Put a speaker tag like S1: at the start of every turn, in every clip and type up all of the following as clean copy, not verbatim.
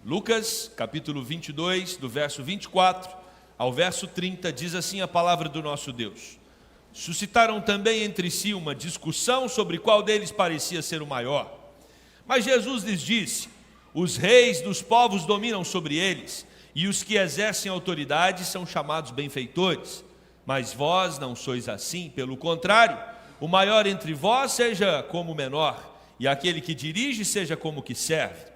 S1: Lucas, capítulo 22, do verso 24 ao verso 30, diz assim a palavra do nosso Deus. Suscitaram também entre si uma discussão sobre qual deles parecia ser o maior. Mas Jesus lhes disse: os reis dos povos dominam sobre eles, e os que exercem autoridade são chamados benfeitores. Mas vós não sois assim, pelo contrário, o maior entre vós seja como o menor, e aquele que dirige seja como o que serve.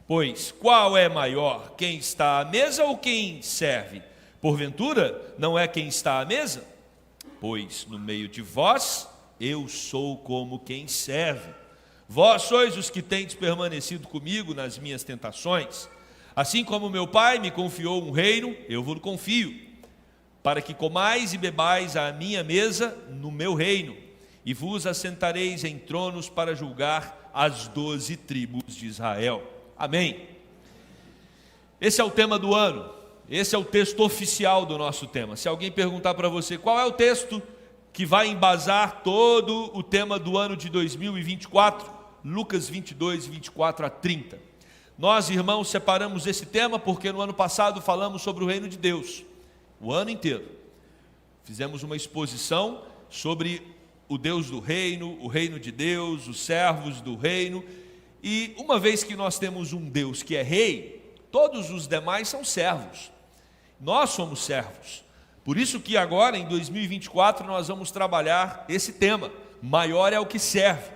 S1: Pois qual é maior, quem está à mesa ou quem serve? Porventura, não é quem está à mesa? Pois no meio de vós, eu sou como quem serve. Vós sois os que tendes permanecido comigo nas minhas tentações. Assim como meu Pai me confiou um reino, eu vos confio, para que comais e bebais à minha mesa no meu reino, e vos assentareis em tronos para julgar as 12 tribos de Israel. Amém. Esse é o tema do ano, esse é o texto oficial do nosso tema. Se alguém perguntar para você qual é o texto que vai embasar todo o tema do ano de 2024, Lucas 22, 24 a 30. Nós, irmãos, separamos esse tema porque no ano passado falamos sobre o reino de Deus, o ano inteiro. Fizemos uma exposição sobre o Deus do reino, o reino de Deus, os servos do reino. E uma vez que nós temos um Deus que é rei, todos os demais são servos. Nós somos servos. Por isso que agora, em 2024, nós vamos trabalhar esse tema. Maior é o que serve.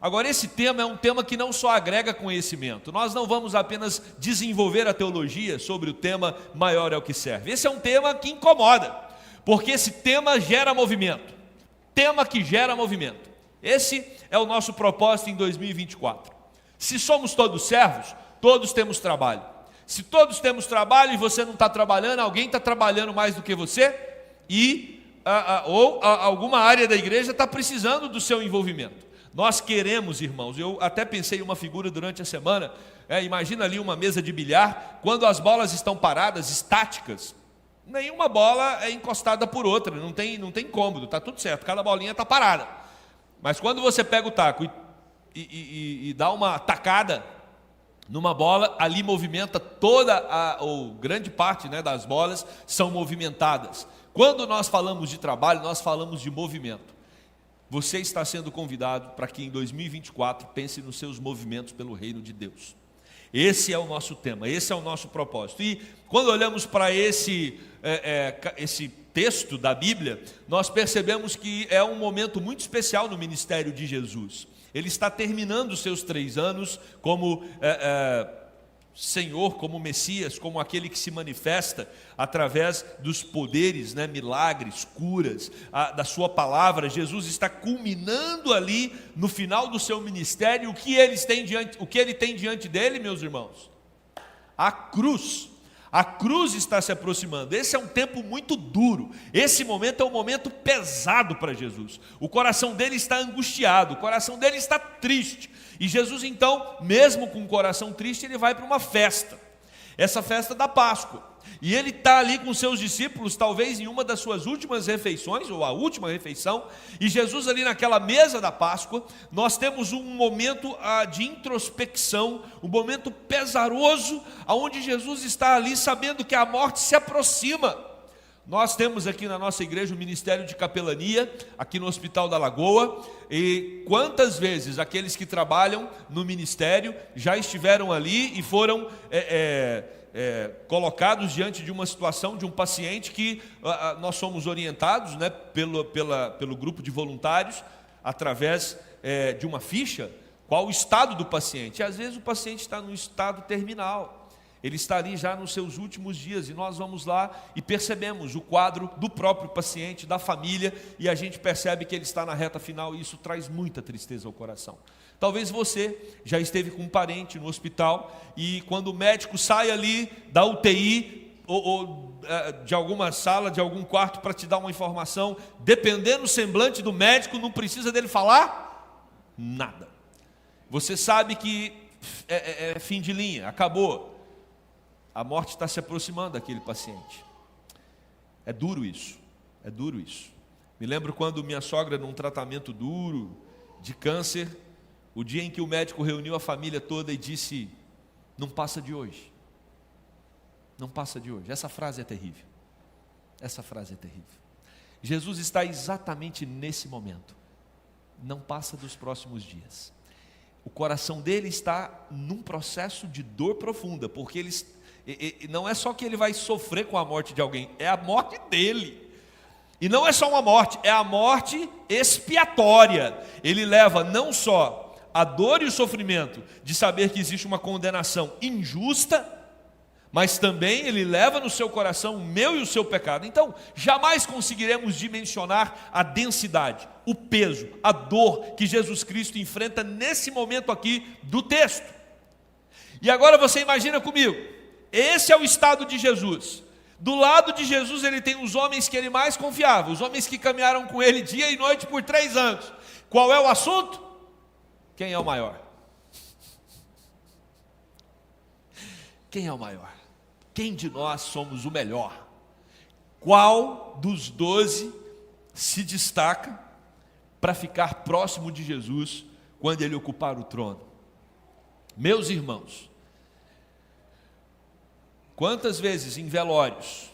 S1: Agora, esse tema é um tema que não só agrega conhecimento. Nós não vamos apenas desenvolver a teologia sobre o tema maior é o que serve. Esse é um tema que incomoda, porque esse tema gera movimento. Tema que gera movimento. Esse é o nosso propósito em 2024. Se somos todos servos, todos temos trabalho. Se todos temos trabalho e você não está trabalhando, alguém está trabalhando mais do que você, ou alguma área da igreja está precisando do seu envolvimento. Nós queremos, irmãos, eu até pensei em uma figura durante a semana, imagina ali uma mesa de bilhar, quando as bolas estão paradas, estáticas, nenhuma bola é encostada por outra, não tem cômodo, está tudo certo, cada bolinha está parada. Mas quando você pega o taco e dá uma tacada numa bola, ali movimenta ou grande parte, das bolas são movimentadas. Quando nós falamos de trabalho, nós falamos de movimento. Você está sendo convidado para que em 2024 pense nos seus movimentos pelo reino de Deus. Esse é o nosso tema, esse é o nosso propósito. E quando olhamos para esse texto da Bíblia, nós percebemos que é um momento muito especial no ministério de Jesus. Ele está terminando os seus 3 anos como Senhor, como Messias, como aquele que se manifesta através dos poderes, milagres, curas, da sua palavra. Jesus está culminando ali no final do seu ministério. O que ele tem diante dele, meus irmãos? A cruz. A cruz está se aproximando. Esse é um tempo muito duro. Esse momento é um momento pesado para Jesus. O coração dele está angustiado, o coração dele está triste. E Jesus, então, mesmo com o coração triste, ele vai para uma festa. Essa festa da Páscoa. E ele está ali com seus discípulos, talvez em uma das suas últimas refeições, ou a última refeição. E Jesus ali naquela mesa da Páscoa, nós temos um momento de introspecção, um momento pesaroso, onde Jesus está ali sabendo que a morte se aproxima. Nós temos aqui na nossa igreja o ministério de capelania, aqui no Hospital da Lagoa, e quantas vezes aqueles que trabalham no ministério já estiveram ali e foram colocados diante de uma situação de um paciente que nós somos orientados pelo grupo de voluntários, através de uma ficha, qual o estado do paciente. E às vezes o paciente está num estado terminal. Ele está ali já nos seus últimos dias e nós vamos lá e percebemos o quadro do próprio paciente, da família, e a gente percebe que ele está na reta final e isso traz muita tristeza ao coração. Talvez você já esteve com um parente no hospital e quando o médico sai ali da UTI ou de alguma sala, de algum quarto para te dar uma informação, dependendo do semblante do médico, não precisa dele falar nada. Você sabe que é fim de linha, acabou. A morte está se aproximando daquele paciente. É duro isso, é duro isso. Me lembro quando minha sogra, num tratamento duro de câncer, o dia em que o médico reuniu a família toda e disse: não passa de hoje. Não passa de hoje. Essa frase é terrível. Essa frase é terrível. Jesus está exatamente nesse momento. Não passa dos próximos dias. O coração dele está num processo de dor profunda, porque não é só que ele vai sofrer com a morte de alguém, é a morte dele. E não é só uma morte, é a morte expiatória. Ele leva não só a dor e o sofrimento de saber que existe uma condenação injusta, mas também ele leva no seu coração o meu e o seu pecado. Então, jamais conseguiremos dimensionar a densidade, o peso, a dor que Jesus Cristo enfrenta nesse momento aqui do texto. E agora você imagina comigo, esse é o estado de Jesus. Do lado de Jesus ele tem os homens que ele mais confiava, os homens que caminharam com ele dia e noite por 3 anos. Qual é o assunto? Quem é o maior? Quem é o maior? Quem de nós somos o melhor? Qual dos 12 se destaca para ficar próximo de Jesus quando ele ocupar o trono? Meus irmãos, quantas vezes em velórios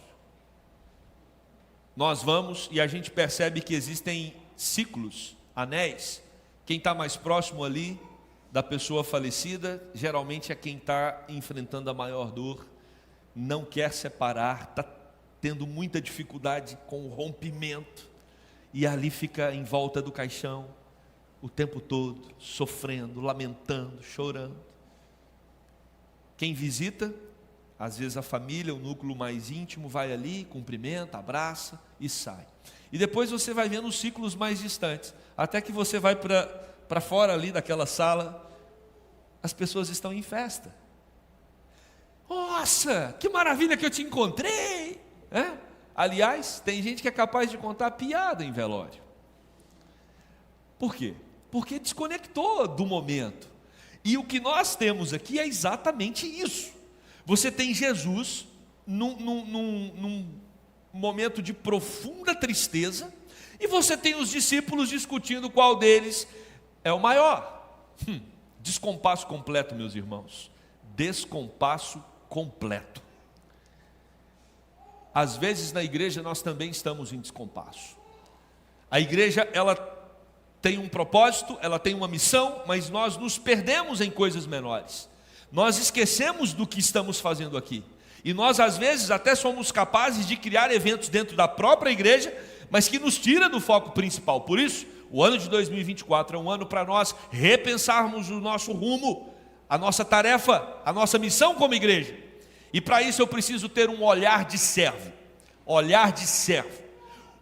S1: nós vamos e a gente percebe que existem ciclos, anéis. Quem está mais próximo ali da pessoa falecida, geralmente é quem está enfrentando a maior dor, não quer separar, está tendo muita dificuldade com o rompimento, e ali fica em volta do caixão o tempo todo, sofrendo, lamentando, chorando. Quem visita, às vezes a família, o núcleo mais íntimo, vai ali, cumprimenta, abraça e sai. E depois você vai vendo os ciclos mais distantes, até que você vai para fora ali daquela sala, as pessoas estão em festa. Nossa, que maravilha que eu te encontrei! Aliás, tem gente que é capaz de contar piada em velório. Por quê? Porque desconectou do momento. E o que nós temos aqui é exatamente isso. Você tem Jesus num momento de profunda tristeza, e você tem os discípulos discutindo qual deles é o maior. Descompasso completo, meus irmãos. Descompasso completo. Às vezes na igreja nós também estamos em descompasso. A igreja, ela tem um propósito, ela tem uma missão, mas nós nos perdemos em coisas menores. Nós esquecemos do que estamos fazendo aqui. E nós às vezes até somos capazes de criar eventos dentro da própria igreja, mas que nos tira do foco principal. Por isso, o ano de 2024 é um ano para nós repensarmos o nosso rumo, a nossa tarefa, a nossa missão como igreja. E para isso eu preciso ter um olhar de servo. Olhar de servo.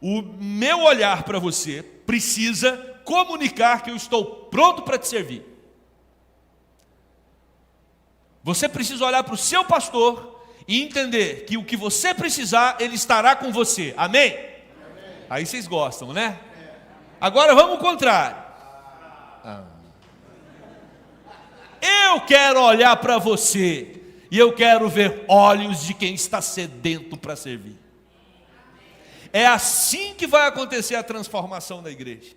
S1: O meu olhar para você precisa comunicar que eu estou pronto para te servir. Você precisa olhar para o seu pastor e entender que o que você precisar, ele estará com você. Amém? Amém. Aí vocês gostam, né? Agora vamos ao contrário. Eu quero olhar para você e eu quero ver olhos de quem está sedento para servir. É assim que vai acontecer a transformação da igreja.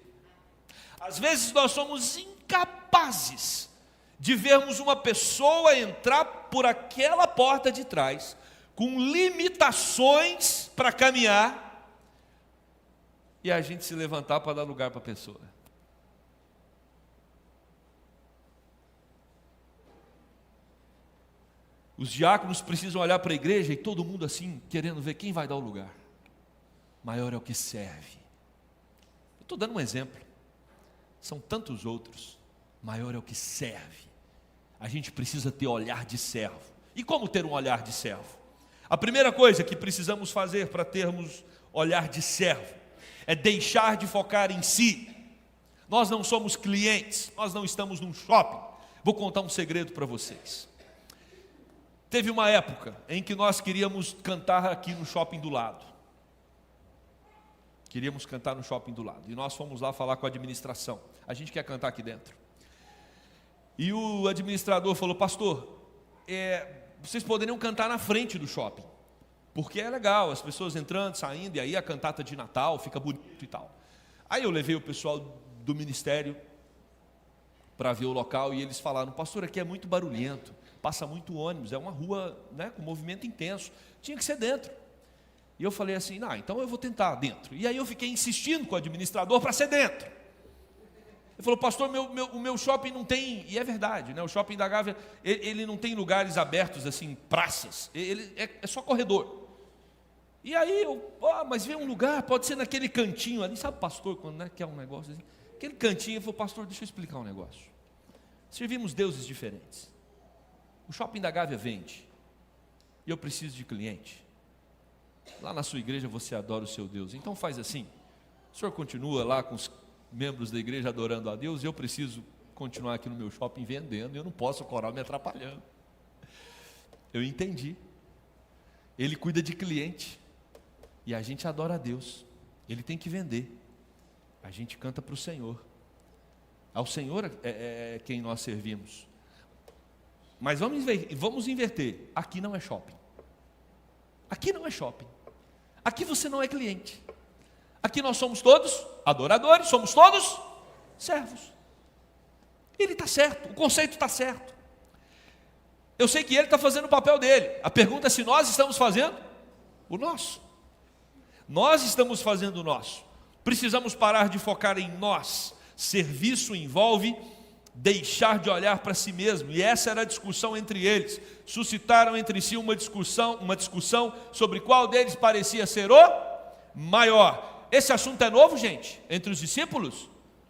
S1: Às vezes nós somos incapazes de vermos uma pessoa entrar por aquela porta de trás, com limitações para caminhar, e a gente se levantar para dar lugar para a pessoa. Os diáconos precisam olhar para a igreja e todo mundo assim, querendo ver quem vai dar o lugar. Maior é o que serve. Eu estou dando um exemplo. São tantos outros. Maior é o que serve. A gente precisa ter olhar de servo. E como ter um olhar de servo? A primeira coisa que precisamos fazer para termos olhar de servo é deixar de focar em si. Nós não somos clientes, nós não estamos num shopping. Vou contar um segredo para vocês. Teve uma época em que nós queríamos cantar aqui no shopping do lado. Queríamos cantar no shopping do lado. E nós fomos lá falar com a administração. A gente quer cantar aqui dentro. E o administrador falou: pastor, vocês poderiam cantar na frente do shopping, porque é legal, as pessoas entrando, saindo, e aí a cantata de Natal fica bonito e tal. Aí eu levei o pessoal do ministério, para ver o local, e eles falaram: pastor, aqui é muito barulhento, passa muito ônibus, é uma rua, né, com movimento intenso, tinha que ser dentro. E eu falei assim: não, então eu vou tentar dentro. E aí eu fiquei insistindo com o administrador para ser dentro. Ele falou: pastor, o meu shopping não tem, e é verdade, né? O shopping da Gávea, ele não tem lugares abertos assim, praças, ele é só corredor. E aí mas vê um lugar, pode ser naquele cantinho ali, sabe, pastor, quando, né, quer um negócio assim, aquele cantinho. Ele falou: pastor, deixa eu explicar um negócio. Servimos deuses diferentes. O shopping da Gávea vende, e eu preciso de cliente. Lá na sua igreja você adora o seu Deus, então faz assim: o senhor continua lá com os membros da igreja adorando a Deus, e eu preciso continuar aqui no meu shopping vendendo, e eu não posso, o coral me atrapalhando. Eu entendi. Ele cuida de cliente, e a gente adora a Deus. Ele tem que vender, a gente canta para o Senhor. Ao Senhor é quem nós servimos. Mas vamos inverter. Aqui não é shopping. Aqui não é shopping. Aqui você não é cliente. Aqui nós somos todos adoradores, somos todos servos. Ele está certo, o conceito está certo. Eu sei que ele está fazendo o papel dele. A pergunta é se nós estamos fazendo o nosso. Nós estamos fazendo o nosso. Precisamos parar de focar em nós. Serviço envolve deixar de olhar para si mesmo, e essa era a discussão entre eles. Suscitaram entre si uma discussão sobre qual deles parecia ser o maior. Esse assunto é novo, gente, entre os discípulos?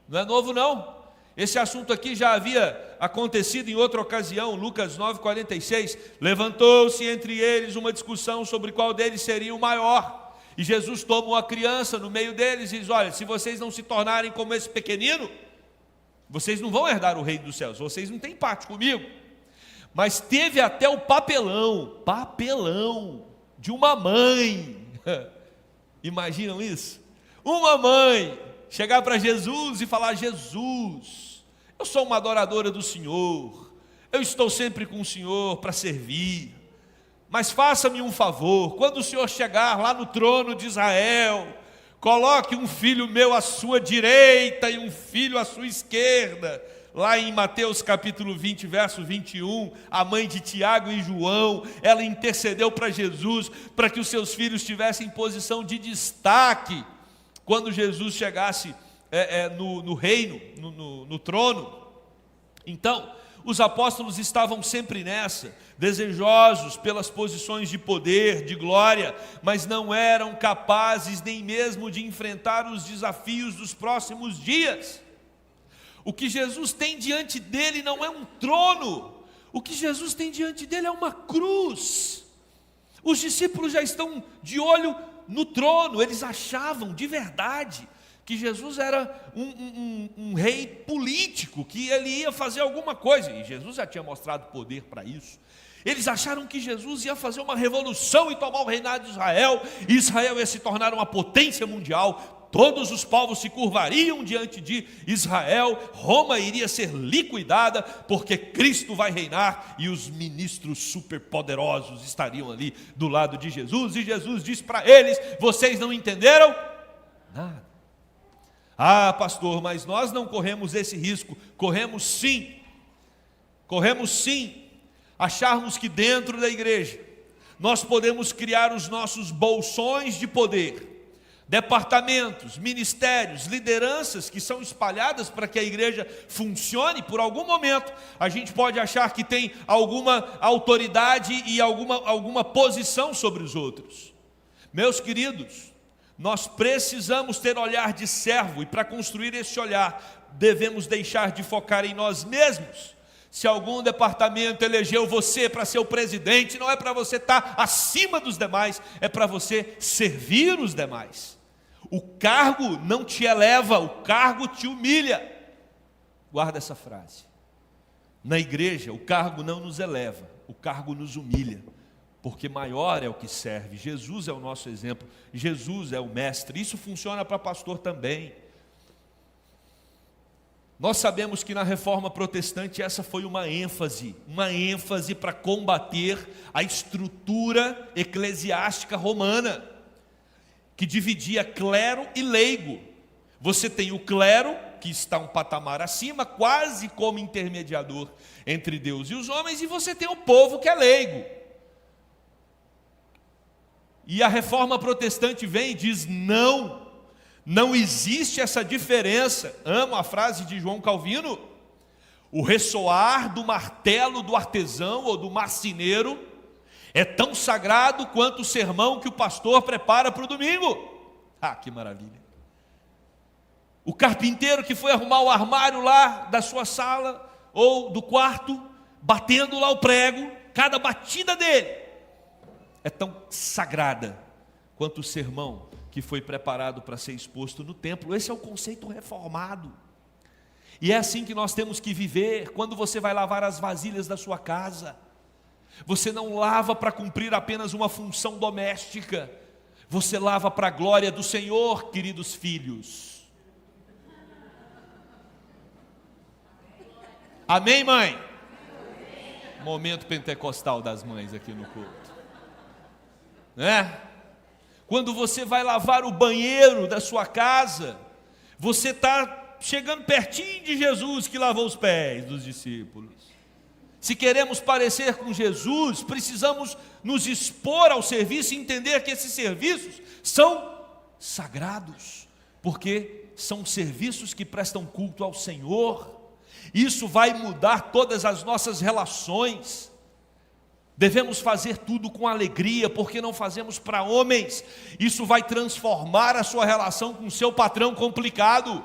S1: Não é novo, não. Esse assunto aqui já havia acontecido em outra ocasião. Lucas 9,46, levantou-se entre eles uma discussão sobre qual deles seria o maior, e Jesus toma uma criança no meio deles e diz: olha, se vocês não se tornarem como esse pequenino, vocês não vão herdar o reino dos céus, vocês não têm parte comigo. Mas teve até o papelão de uma mãe. Imaginam isso? Uma mãe chegar para Jesus e falar: Jesus, eu sou uma adoradora do Senhor, eu estou sempre com o Senhor para servir, mas faça-me um favor, quando o Senhor chegar lá no trono de Israel, coloque um filho meu à sua direita e um filho à sua esquerda. Lá em Mateus capítulo 20, verso 21, a mãe de Tiago e João, ela intercedeu para Jesus, para que os seus filhos tivessem posição de destaque, quando Jesus chegasse no reino, no trono. Então, os apóstolos estavam sempre nessa, desejosos pelas posições de poder, de glória, mas não eram capazes nem mesmo de enfrentar os desafios dos próximos dias. O que Jesus tem diante dele não é um trono, o que Jesus tem diante dele é uma cruz. Os discípulos já estão de olho no trono, eles achavam de verdade que Jesus era um rei político, que ele ia fazer alguma coisa, e Jesus já tinha mostrado poder para isso. Eles acharam que Jesus ia fazer uma revolução e tomar o reinado de Israel, e Israel ia se tornar uma potência mundial, todos os povos se curvariam diante de Israel, Roma iria ser liquidada, porque Cristo vai reinar, e os ministros superpoderosos estariam ali do lado de Jesus, e Jesus disse para eles: vocês não entenderam nada. Ah, pastor, mas nós não corremos esse risco. Corremos sim, acharmos que dentro da igreja nós podemos criar os nossos bolsões de poder, departamentos, ministérios, lideranças que são espalhadas para que a igreja funcione. Por algum momento a gente pode achar que tem alguma autoridade e alguma posição sobre os outros. Meus queridos, nós precisamos ter olhar de servo, e para construir esse olhar, devemos deixar de focar em nós mesmos. Se algum departamento elegeu você para ser o presidente, não é para você estar acima dos demais, é para você servir os demais. O cargo não te eleva, o cargo te humilha. Guarda essa frase. Na igreja, o cargo não nos eleva, o cargo nos humilha. Porque maior é o que serve. Jesus é o nosso exemplo, Jesus é o mestre. Isso funciona para pastor também. Nós sabemos que na reforma protestante essa foi uma ênfase para combater a estrutura eclesiástica romana, que dividia clero e leigo. Você tem o clero, que está um patamar acima, quase como intermediador entre Deus e os homens, e você tem o povo que é leigo. E a reforma protestante vem e diz: não existe essa diferença. Amo a frase de João Calvino: o ressoar do martelo do artesão ou do marceneiro é tão sagrado quanto o sermão que o pastor prepara para o domingo. Ah, que maravilha! O carpinteiro que foi arrumar o armário lá da sua sala ou do quarto, batendo lá o prego, cada batida dele é tão sagrada quanto o sermão que foi preparado para ser exposto no templo. Esse é o conceito reformado. E é assim que nós temos que viver. Quando você vai lavar as vasilhas da sua casa, você não lava para cumprir apenas uma função doméstica, você lava para a glória do Senhor, queridos filhos. Amém, mãe? Momento pentecostal das mães aqui no culto. Quando você vai lavar o banheiro da sua casa, você está chegando pertinho de Jesus que lavou os pés dos discípulos. Se queremos parecer com Jesus, precisamos nos expor ao serviço e entender que esses serviços são sagrados, porque são serviços que prestam culto ao Senhor. Isso vai mudar todas as nossas relações. Devemos fazer tudo com alegria, porque não fazemos para homens. Isso vai transformar a sua relação com o seu patrão complicado.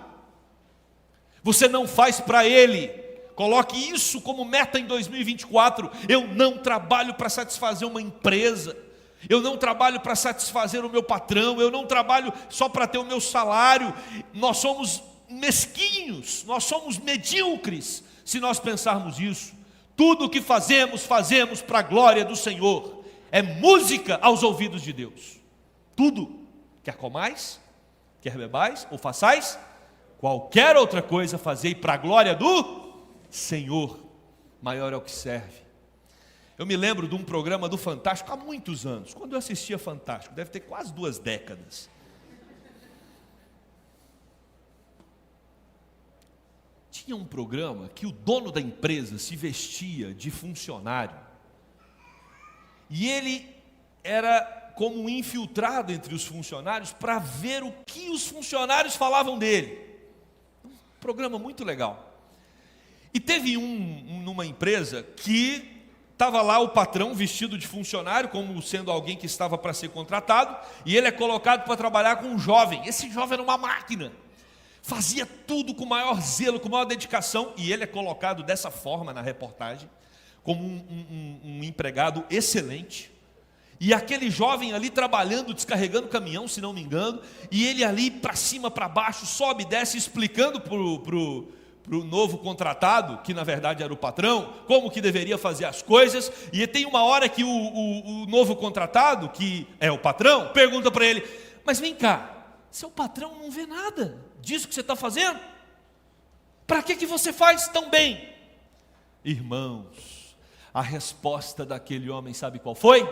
S1: Você não faz para ele. Coloque isso como meta em 2024. Eu não trabalho para satisfazer uma empresa. Eu não trabalho para satisfazer o meu patrão. Eu não trabalho só para ter o meu salário. Nós somos mesquinhos, nós somos medíocres se nós pensarmos isso. Tudo o que fazemos, fazemos para a glória do Senhor. É música aos ouvidos de Deus. Tudo, quer comais, quer bebais ou façais qualquer outra coisa, fazei para a glória do Senhor. Maior é o que serve. Eu me lembro de um programa do Fantástico há muitos anos, quando eu assistia Fantástico, deve ter quase 2 décadas. Tinha um programa que o dono da empresa se vestia de funcionário e ele era como um infiltrado entre os funcionários para ver o que os funcionários falavam dele. Um programa muito legal. E teve numa empresa que estava lá o patrão vestido de funcionário, como sendo alguém que estava para ser contratado, e ele é colocado para trabalhar com um jovem. Esse jovem era uma máquina. Fazia tudo com maior zelo, com maior dedicação, e ele é colocado dessa forma na reportagem, como um empregado excelente. E aquele jovem ali trabalhando, descarregando caminhão, se não me engano, e ele ali para cima, para baixo, sobe e desce, explicando para o novo contratado, que na verdade era o patrão, como que deveria fazer as coisas. E tem uma hora que o novo contratado, que é o patrão, pergunta para ele: mas vem cá, seu patrão não vê nada disso que você está fazendo? Para que você faz tão bem? Irmãos, a resposta daquele homem, sabe qual foi?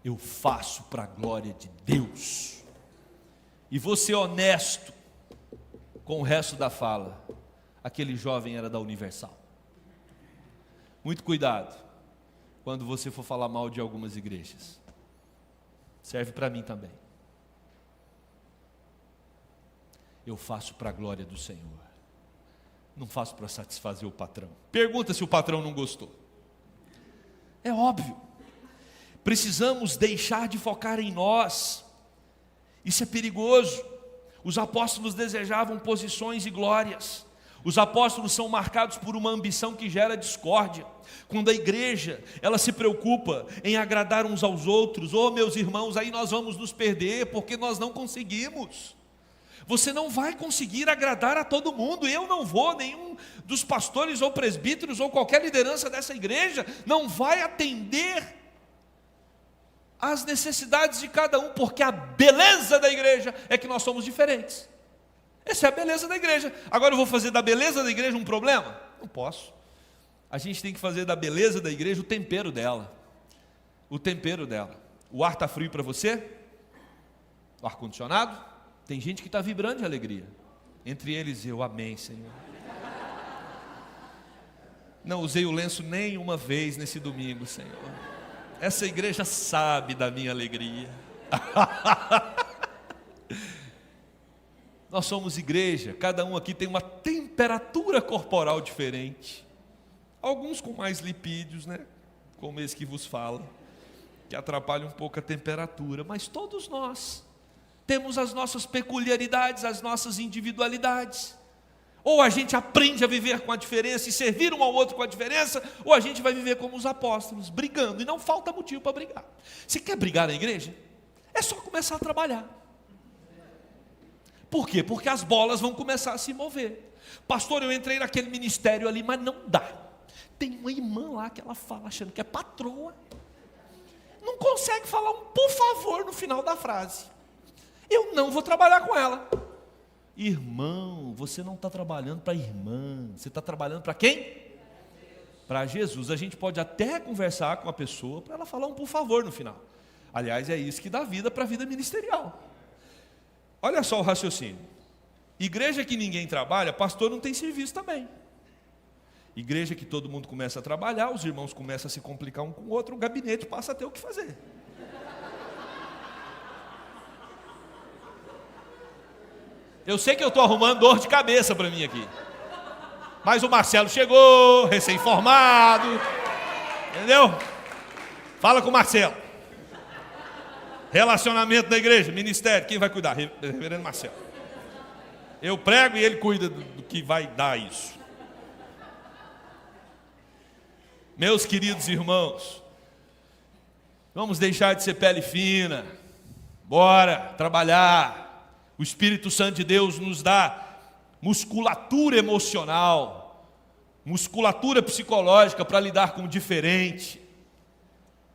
S1: Eu faço para a glória de Deus. E vou ser honesto com o resto da fala. Aquele jovem era da Universal. Muito cuidado quando você for falar mal de algumas igrejas. Serve para mim também. Eu faço para a glória do Senhor. Não faço para satisfazer o patrão. Pergunta se o patrão não gostou. É óbvio. Precisamos deixar de focar em nós. Isso é perigoso. Os apóstolos desejavam posições e glórias. Os apóstolos são marcados por uma ambição que gera discórdia. Quando a igreja, ela se preocupa em agradar uns aos outros, meus irmãos, aí nós vamos nos perder, porque nós não conseguimos. Você não vai conseguir agradar a todo mundo. Eu não vou, nenhum dos pastores ou presbíteros ou qualquer liderança dessa igreja não vai atender às necessidades de cada um, porque a beleza da igreja é que nós somos diferentes. Essa é a beleza da igreja. Agora eu vou fazer da beleza da igreja um problema? Não posso. A gente tem que fazer da beleza da igreja o tempero dela. O tempero dela. O ar está frio para você? O ar-condicionado? Tem gente que está vibrando de alegria. Entre eles eu, amém, Senhor. Não usei o lenço nenhuma vez nesse domingo, Senhor. Essa igreja sabe da minha alegria. Nós somos igreja, cada um aqui tem uma temperatura corporal diferente. Alguns com mais lipídios, né? Como esse que vos fala, que atrapalha um pouco a temperatura. Mas todos nós temos as nossas peculiaridades, as nossas individualidades. Ou a gente aprende a viver com a diferença e servir um ao outro com a diferença, ou a gente vai viver como os apóstolos, brigando, e não falta motivo para brigar. Você quer brigar na igreja? É só começar a trabalhar. Por quê? Porque as bolas vão começar a se mover. Pastor, eu entrei naquele ministério ali, mas não dá. Tem uma irmã lá que ela fala achando que é patroa, não consegue falar um por favor no final da frase. Eu não vou trabalhar com ela. Irmão, você não está trabalhando para a irmã, você está trabalhando para quem? Para Jesus. A gente pode até conversar com a pessoa para ela falar um por favor no final. Aliás, é isso que dá vida para a vida ministerial. Olha só o raciocínio. Igreja que ninguém trabalha, pastor não tem serviço também. Igreja que todo mundo começa a trabalhar, os irmãos começam a se complicar um com o outro, o gabinete passa a ter o que fazer. Eu sei que eu estou arrumando dor de cabeça para mim aqui. Mas o Marcelo chegou, recém-formado. Entendeu? Fala com o Marcelo. Relacionamento da igreja, ministério, quem vai cuidar? Reverendo Marcelo. Eu prego e ele cuida do que vai dar isso. Meus queridos irmãos, vamos deixar de ser pele fina. Bora trabalhar. O Espírito Santo de Deus nos dá musculatura emocional, musculatura psicológica para lidar com o diferente.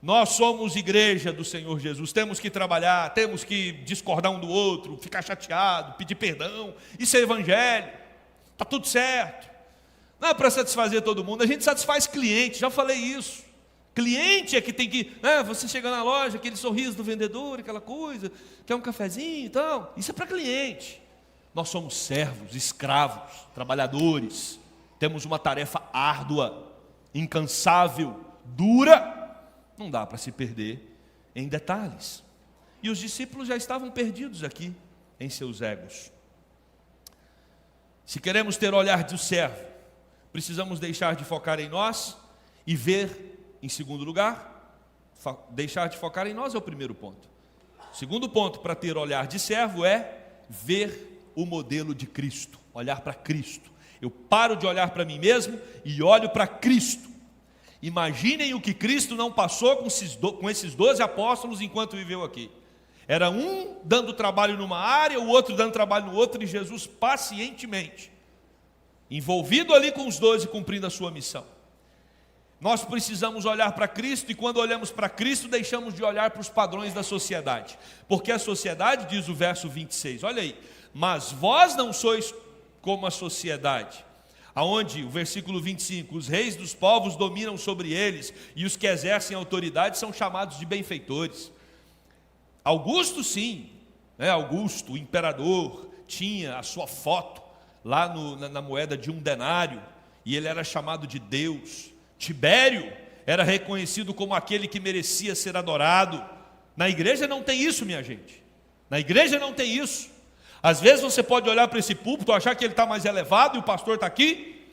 S1: Nós somos igreja do Senhor Jesus, temos que trabalhar, temos que discordar um do outro, ficar chateado, pedir perdão, isso é evangelho, está tudo certo. Não é para satisfazer todo mundo, a gente satisfaz cliente, já falei isso. Cliente é que tem que, você chega na loja, aquele sorriso do vendedor, aquela coisa, quer um cafezinho e tal, isso é para cliente. Nós somos servos, escravos, trabalhadores, temos uma tarefa árdua, incansável, dura, não dá para se perder em detalhes. E os discípulos já estavam perdidos aqui em seus egos. Se queremos ter o olhar do servo, precisamos deixar de focar em nós e ver. Em segundo lugar, deixar de focar em nós é o primeiro ponto. Segundo ponto para ter olhar de servo é ver o modelo de Cristo, olhar para Cristo. Eu paro de olhar para mim mesmo e olho para Cristo. Imaginem o que Cristo não passou com esses 12 apóstolos enquanto viveu aqui. Era um dando trabalho numa área, o outro dando trabalho no outro, e Jesus pacientemente, envolvido ali com os 12, cumprindo a sua missão. Nós precisamos olhar para Cristo, e quando olhamos para Cristo, deixamos de olhar para os padrões da sociedade. Porque a sociedade, diz o verso 26, olha aí, mas vós não sois como a sociedade, aonde, o versículo 25, os reis dos povos dominam sobre eles, e os que exercem autoridade são chamados de benfeitores. Augusto sim, Augusto, o imperador, tinha a sua foto lá na moeda de 1 denário, e ele era chamado de Deus. Tibério era reconhecido como aquele que merecia ser adorado. Na igreja não tem isso, minha gente. Na igreja não tem isso. Às vezes você pode olhar para esse púlpito, achar que ele está mais elevado e o pastor está aqui.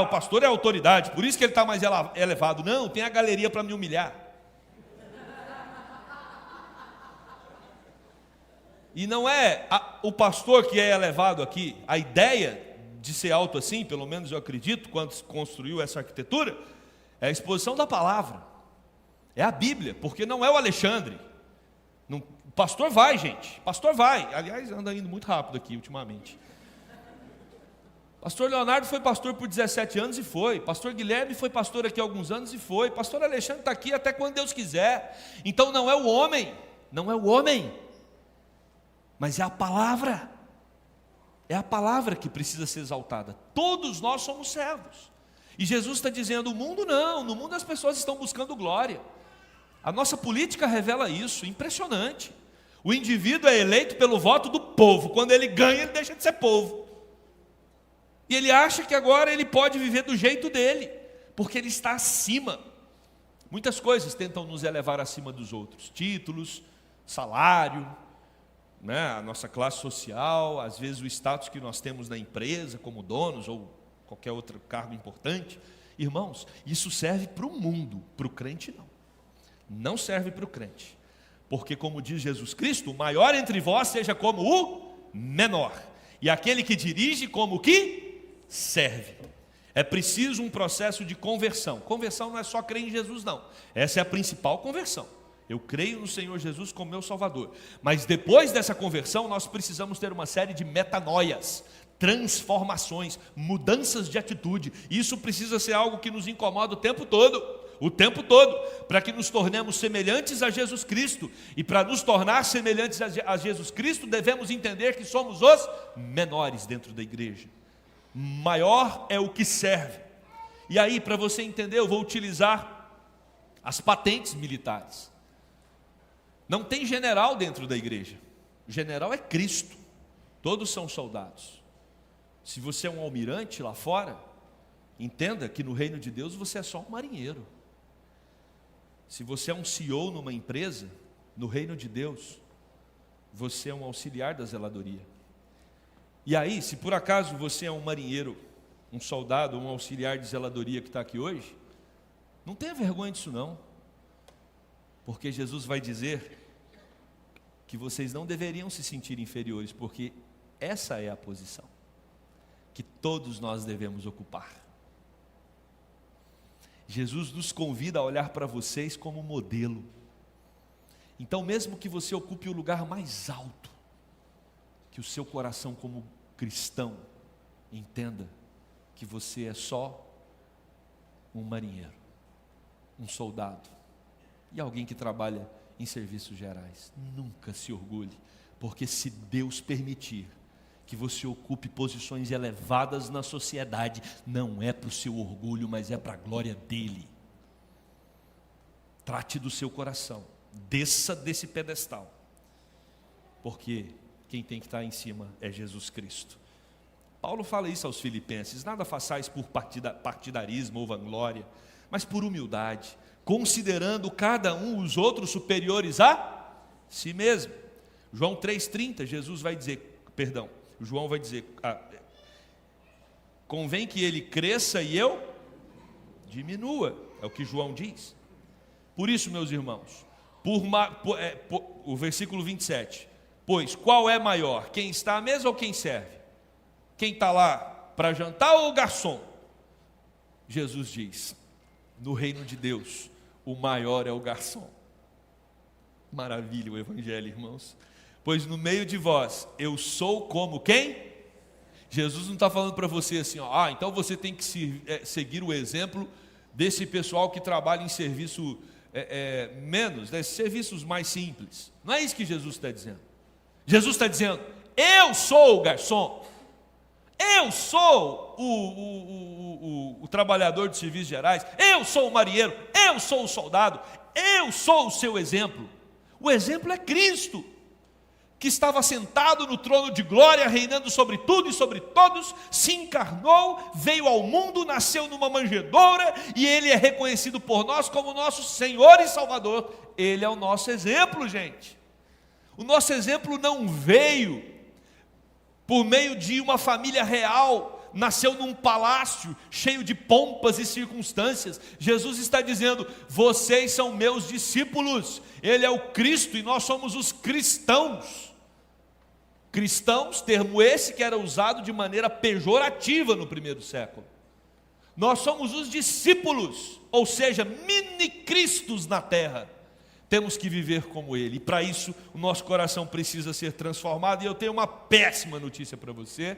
S1: O pastor é autoridade, por isso que ele está mais elevado. Não, tem a galeria para me humilhar. E não é o pastor que é elevado aqui. A ideia de ser alto assim, pelo menos eu acredito, quando se construiu essa arquitetura, é a exposição da palavra, é a Bíblia, porque não é o Alexandre. O pastor vai, gente, pastor vai. Aliás, anda indo muito rápido aqui ultimamente. Pastor Leonardo foi pastor por 17 anos e foi. Pastor Guilherme foi pastor aqui há alguns anos e foi. Pastor Alexandre está aqui até quando Deus quiser. Então não é o homem, mas é a palavra. É a palavra que precisa ser exaltada. Todos nós somos servos. E Jesus está dizendo, o mundo não, no mundo as pessoas estão buscando glória. A nossa política revela isso, impressionante. O indivíduo é eleito pelo voto do povo, quando ele ganha ele deixa de ser povo. E ele acha que agora ele pode viver do jeito dele, porque ele está acima. Muitas coisas tentam nos elevar acima dos outros. Títulos, salário, né? A nossa classe social, às vezes o status que nós temos na empresa, como donos ou qualquer outro cargo importante. Irmãos, isso serve para o mundo, para o crente não. Não serve para o crente. Porque como diz Jesus Cristo, o maior entre vós seja como o menor. E aquele que dirige como o que serve. É preciso um processo de conversão. Conversão não é só crer em Jesus não. Essa é a principal conversão. Eu creio no Senhor Jesus como meu Salvador. Mas depois dessa conversão, nós precisamos ter uma série de metanoias, transformações, mudanças de atitude. Isso precisa ser algo que nos incomoda o tempo todo, para que nos tornemos semelhantes a Jesus Cristo. E para nos tornar semelhantes a Jesus Cristo, devemos entender que somos os menores dentro da igreja. Maior é o que serve. E aí, para você entender, eu vou utilizar as patentes militares. Não tem general dentro da igreja. O general é Cristo. Todos são soldados. Se você é um almirante lá fora, entenda que no reino de Deus você é só um marinheiro. Se você é um CEO numa empresa, no reino de Deus, você é um auxiliar da zeladoria. E aí, se por acaso você é um marinheiro, um soldado, um auxiliar de zeladoria que está aqui hoje, não tenha vergonha disso não. Porque Jesus vai dizer que vocês não deveriam se sentir inferiores, porque essa é a posição que todos nós devemos ocupar. Jesus nos convida a olhar para vocês como modelo. Então, mesmo que você ocupe o lugar mais alto, que o seu coração como cristão entenda que você é só um marinheiro, um soldado e alguém que trabalha em serviços gerais. Nunca se orgulhe, porque se Deus permitir que você ocupe posições elevadas na sociedade, não é para o seu orgulho, mas é para a glória dele. Trate do seu coração, desça desse pedestal, porque quem tem que estar em cima é Jesus Cristo. Paulo fala isso aos filipenses: nada façais por partidarismo ou vanglória, mas por humildade, considerando cada um os outros superiores a si mesmo. João 3,30, João vai dizer, convém que ele cresça e eu diminua, é o que João diz. Por isso, meus irmãos, o versículo 27, pois qual é maior, quem está à mesa ou quem serve? Quem está lá para jantar ou o garçom? Jesus diz, no reino de Deus, o maior é o garçom. Maravilha o evangelho, irmãos. Pois no meio de vós, eu sou como quem? Jesus não está falando para você assim, então você tem que seguir o exemplo desse pessoal que trabalha em serviço serviços mais simples. Não é isso que Jesus está dizendo. Jesus está dizendo, eu sou o garçom, eu sou o trabalhador de serviços gerais, eu sou o marinheiro, eu sou o soldado, eu sou o seu exemplo. O exemplo é Cristo, que estava sentado no trono de glória, reinando sobre tudo e sobre todos, se encarnou, veio ao mundo, nasceu numa manjedoura, e Ele é reconhecido por nós como nosso Senhor e Salvador. Ele é o nosso exemplo, gente. O nosso exemplo não veio por meio de uma família real, nasceu num palácio cheio de pompas e circunstâncias. Jesus está dizendo, vocês são meus discípulos. Ele é o Cristo e nós somos os cristãos. Cristãos, termo esse que era usado de maneira pejorativa no primeiro século. Nós somos os discípulos, ou seja, mini-cristos na terra. Temos que viver como Ele, e para isso o nosso coração precisa ser transformado. E eu tenho uma péssima notícia para você: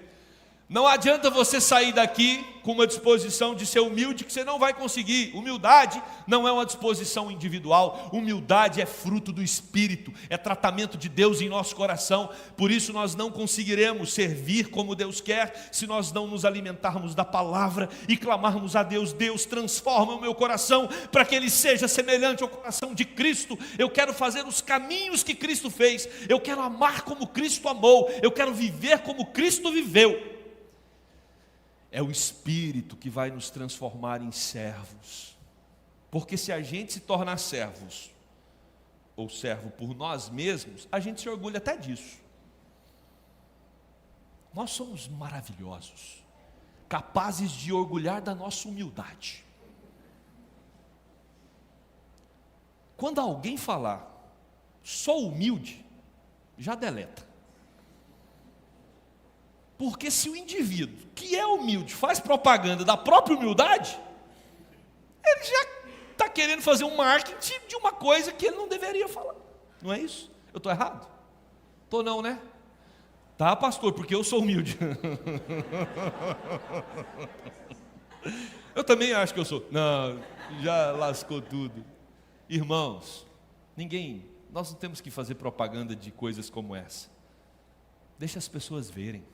S1: não adianta você sair daqui com uma disposição de ser humilde, que você não vai conseguir. Humildade não é uma disposição individual, humildade é fruto do Espírito, é tratamento de Deus em nosso coração. Por isso nós não conseguiremos servir como Deus quer, se nós não nos alimentarmos da palavra e clamarmos a Deus. Deus, transforma o meu coração, para que ele seja semelhante ao coração de Cristo. Eu quero fazer os caminhos que Cristo fez, eu quero amar como Cristo amou, eu quero viver como Cristo viveu. É o Espírito que vai nos transformar em servos. Porque se a gente se tornar servos, ou servo por nós mesmos, a gente se orgulha até disso. Nós somos maravilhosos, capazes de orgulhar da nossa humildade. Quando alguém falar, sou humilde, já deleta. Porque se o indivíduo que é humilde faz propaganda da própria humildade, ele já está querendo fazer um marketing de uma coisa que ele não deveria falar. Não é isso? Eu estou errado? Estou não, né? Tá, pastor, porque eu sou humilde. Eu também acho que eu sou. Não, já lascou tudo. Irmãos, nós não temos que fazer propaganda de coisas como essa. Deixa as pessoas verem.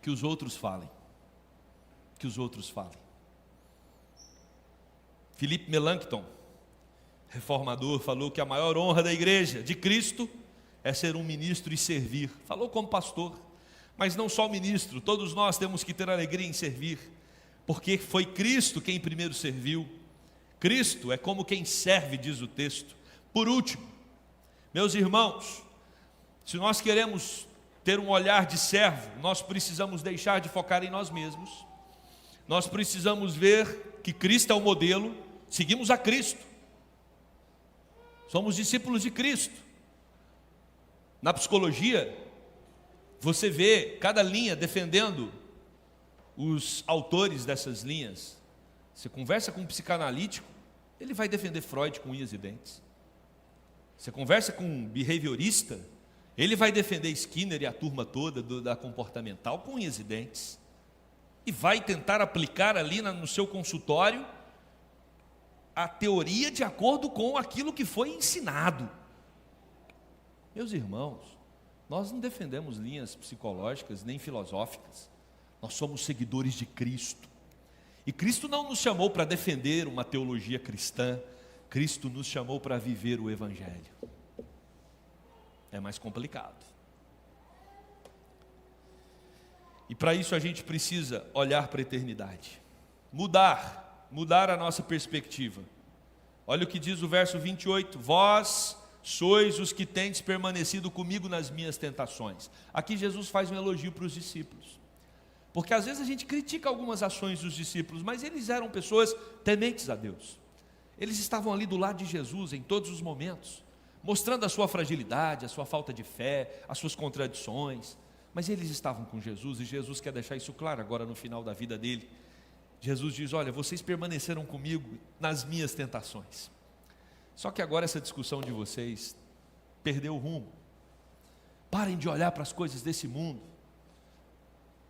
S1: Que os outros falem. Que os outros falem. Philip Melanchthon, reformador, falou que a maior honra da igreja de Cristo é ser um ministro e servir. Falou como pastor, mas não só o ministro, todos nós temos que ter alegria em servir, porque foi Cristo quem primeiro serviu. Cristo é como quem serve, diz o texto. Por último, meus irmãos, se nós queremos ter um olhar de servo, nós precisamos deixar de focar em nós mesmos. Nós precisamos ver que Cristo é o modelo, seguimos a Cristo. Somos discípulos de Cristo. Na psicologia, você vê cada linha defendendo os autores dessas linhas. Você conversa com um psicanalítico, ele vai defender Freud com unhas e dentes. Você conversa com um behaviorista, ele vai defender Skinner e a turma toda da comportamental com unhas e dentes. E vai tentar aplicar ali no seu consultório a teoria de acordo com aquilo que foi ensinado. Meus irmãos, nós não defendemos linhas psicológicas nem filosóficas. Nós somos seguidores de Cristo. E Cristo não nos chamou para defender uma teologia cristã. Cristo nos chamou para viver o Evangelho. É mais complicado. E para isso a gente precisa olhar para a eternidade. Mudar a nossa perspectiva. Olha o que diz o verso 28. Vós sois os que tendes permanecido comigo nas minhas tentações. Aqui Jesus faz um elogio para os discípulos. Porque às vezes a gente critica algumas ações dos discípulos, mas eles eram pessoas tementes a Deus. Eles estavam ali do lado de Jesus em todos os momentos, mostrando a sua fragilidade, a sua falta de fé, as suas contradições. Mas eles estavam com Jesus e Jesus quer deixar isso claro agora no final da vida dele. Jesus diz, olha, vocês permaneceram comigo nas minhas tentações. Só que agora essa discussão de vocês perdeu o rumo. Parem de olhar para as coisas desse mundo.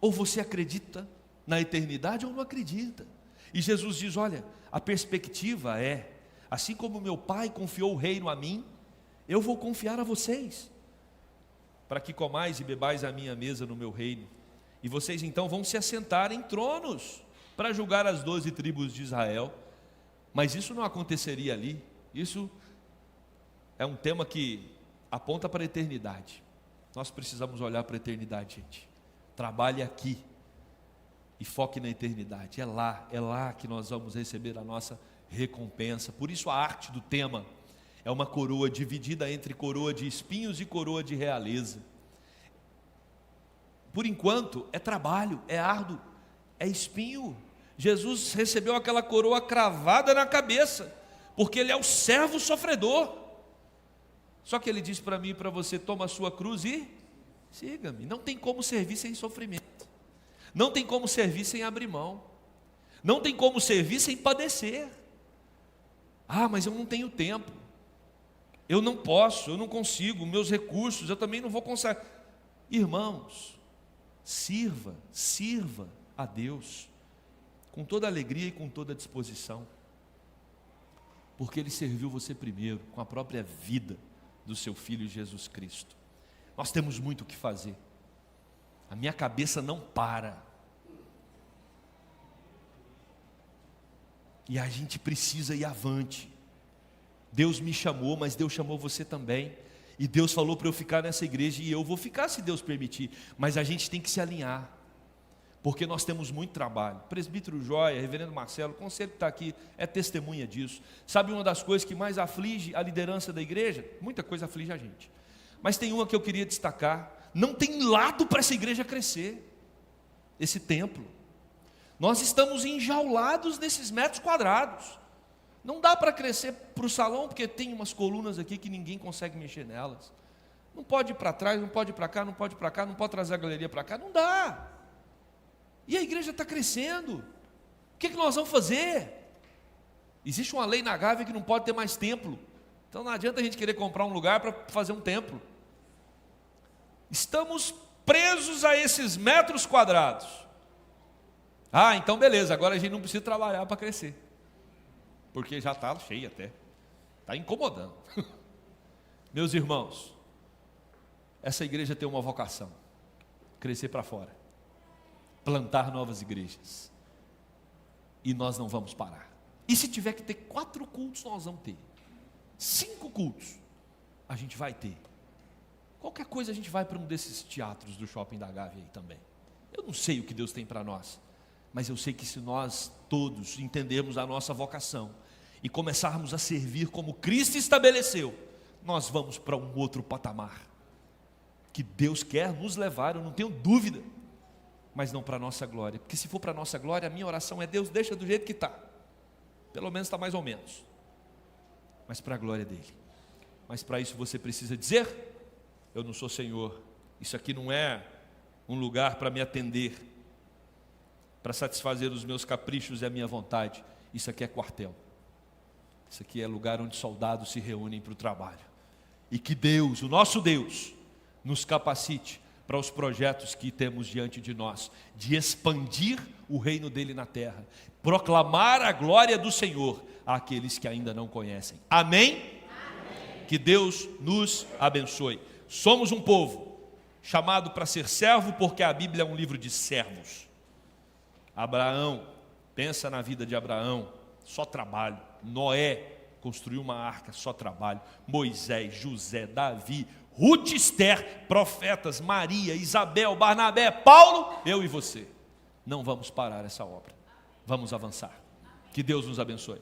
S1: Ou você acredita na eternidade ou não acredita. E Jesus diz, olha, a perspectiva é, assim como meu Pai confiou o reino a mim, eu vou confiar a vocês, para que comais e bebais a minha mesa no meu reino. E vocês então vão se assentar em tronos, para julgar as 12 tribos de Israel. Mas isso não aconteceria ali. Isso é um tema que aponta para a eternidade. Nós precisamos olhar para a eternidade, gente. Trabalhe aqui e foque na eternidade. É lá que nós vamos receber a nossa recompensa. Por isso a arte do tema é uma coroa dividida entre coroa de espinhos e coroa de realeza. Por enquanto é trabalho, é árduo, é espinho. Jesus recebeu aquela coroa cravada na cabeça, porque ele é o servo sofredor. Só que ele diz para mim e para você, toma a sua cruz e siga-me. Não tem como servir sem sofrimento. Não tem como servir sem abrir mão. Não tem como servir sem padecer. Ah, mas eu não tenho tempo. Eu não posso, eu não consigo, meus recursos, eu também não vou conseguir. Irmãos, sirva a Deus com toda alegria e com toda disposição, porque Ele serviu você primeiro, com a própria vida do seu Filho Jesus Cristo. Nós temos muito o que fazer. A minha cabeça não para. E a gente precisa ir avante. Deus me chamou, mas Deus chamou você também. E Deus falou para eu ficar nessa igreja, e eu vou ficar se Deus permitir. Mas a gente tem que se alinhar. porque nós temos muito trabalho. Presbítero Joia, reverendo Marcelo, o conselho que está aqui é testemunha disso. Sabe uma das coisas que mais aflige a liderança da igreja? Muita coisa aflige a gente, mas tem uma que eu queria destacar: não tem lado para essa igreja crescer, esse templo. Nós estamos enjaulados nesses metros quadrados. Não dá para crescer para o salão, porque tem umas colunas aqui que ninguém consegue mexer nelas. Não pode ir para trás, não pode ir para cá, não pode ir para cá, não pode trazer a galeria para cá, não dá. E a igreja está crescendo. O que nós vamos fazer? Existe uma lei na Gávea que não pode ter mais templo. Então não adianta a gente querer comprar um lugar para fazer um templo. Estamos presos a esses metros quadrados. Ah, então beleza, agora a gente não precisa trabalhar para crescer, porque já está cheio até, está incomodando. Meus irmãos, essa igreja tem uma vocação: crescer para fora, plantar novas igrejas, e nós não vamos parar. E se tiver que ter 4 cultos, nós vamos ter 5 cultos, a gente vai ter. Qualquer coisa a gente vai para um desses teatros do shopping da Gávea aí também. Eu não sei o que Deus tem para nós, mas eu sei que se nós todos entendermos a nossa vocação e começarmos a servir como Cristo estabeleceu, nós vamos para um outro patamar que Deus quer nos levar, eu não tenho dúvida, mas não para a nossa glória, porque se for para a nossa glória, a minha oração é: Deus, deixa do jeito que está, pelo menos está mais ou menos, mas para a glória dele. Mas para isso você precisa dizer: eu não sou Senhor, isso aqui não é um lugar para me atender, para satisfazer os meus caprichos e a minha vontade. Isso aqui é quartel, isso aqui é lugar onde soldados se reúnem para o trabalho. E que Deus, o nosso Deus, nos capacite para os projetos que temos diante de nós, de expandir o reino dele na terra, proclamar a glória do Senhor àqueles que ainda não conhecem. Amém? Amém. Que Deus nos abençoe. Somos um povo chamado para ser servo, porque a Bíblia é um livro de servos. Abraão, pensa na vida de Abraão, só trabalho. Noé construiu uma arca, só trabalho. Moisés, José, Davi, Ruth, Esther, profetas, Maria, Isabel, Barnabé, Paulo, eu e você. Não vamos parar essa obra, vamos avançar. Que Deus nos abençoe.